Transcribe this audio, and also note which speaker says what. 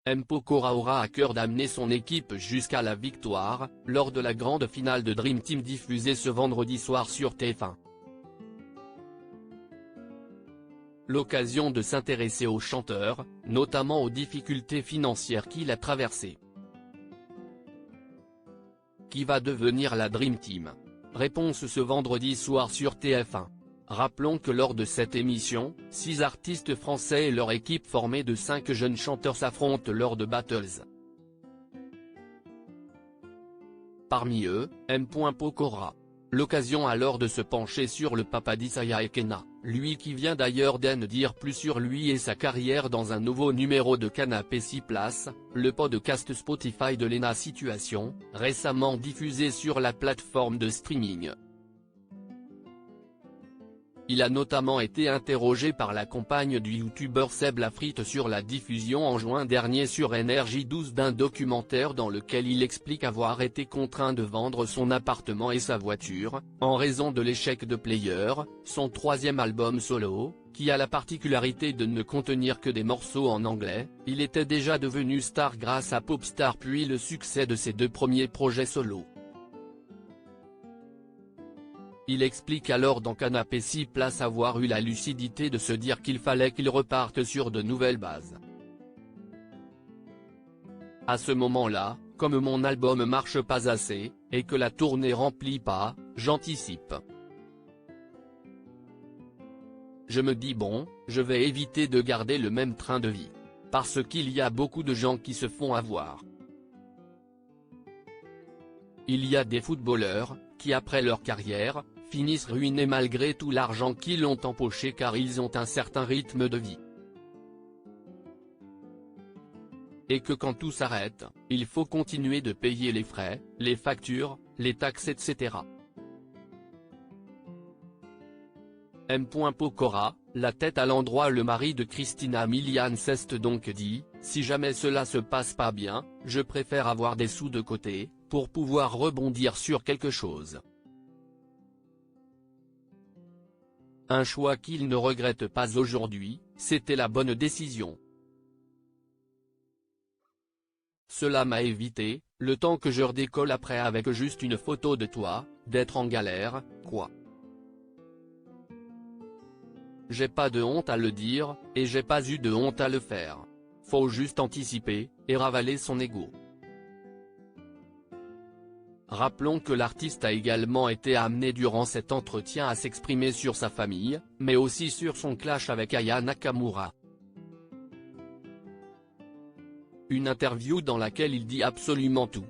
Speaker 1: M. Pokora aura à cœur d'amener son équipe jusqu'à la victoire, lors de la grande finale de Dream Team diffusée ce vendredi soir sur TF1. L'occasion de s'intéresser au chanteur, notamment aux difficultés financières qu'il a traversées. Qui va devenir la Dream Team? Réponse ce vendredi soir sur TF1. Rappelons que lors de cette émission, 6 artistes français et leur équipe formée de 5 jeunes chanteurs s'affrontent lors de battles. Parmi eux, M. Pokora. L'occasion alors de se pencher sur le papa d'Isaiah Ekena, lui qui vient d'ailleurs d'en dire plus sur lui et sa carrière dans un nouveau numéro de Canapé 6 places, le podcast Spotify de Lena Situation, récemment diffusé sur la plateforme de streaming. Il a notamment été interrogé par la compagne du youtubeur Seb Lafrite sur la diffusion en juin dernier sur NRJ12 d'un documentaire dans lequel il explique avoir été contraint de vendre son appartement et sa voiture, en raison de l'échec de Player, son 3e album solo, qui a la particularité de ne contenir que des morceaux en anglais. Il était déjà devenu star grâce à Popstar puis le succès de ses 2 premiers projets solo. Il explique alors dans Canapé 6 places avoir eu la lucidité de se dire qu'il fallait qu'il reparte sur de nouvelles bases. À ce moment-là, comme mon album marche pas assez, et que la tournée remplit pas, j'anticipe. Je me dis bon, je vais éviter de garder le même train de vie. Parce qu'il y a beaucoup de gens qui se font avoir. Il y a des footballeurs, qui après leur carrière, finissent ruinés malgré tout l'argent qu'ils ont empoché car ils ont un certain rythme de vie. Et que quand tout s'arrête, il faut continuer de payer les frais, les factures, les taxes etc. M. Pokora, la tête à l'endroit. Le mari de Christina Milian s'est donc dit, si jamais cela se passe pas bien, je préfère avoir des sous de côté, pour pouvoir rebondir sur quelque chose. Un choix qu'il ne regrette pas aujourd'hui, c'était la bonne décision. Cela m'a évité, le temps que je redécolle après avec juste une photo de toi, d'être en galère, quoi. J'ai pas de honte à le dire, et j'ai pas eu de honte à le faire. Faut juste anticiper, et ravaler son ego. Rappelons que l'artiste a également été amené durant cet entretien à s'exprimer sur sa famille, mais aussi sur son clash avec Aya Nakamura. Une interview dans laquelle il dit absolument tout.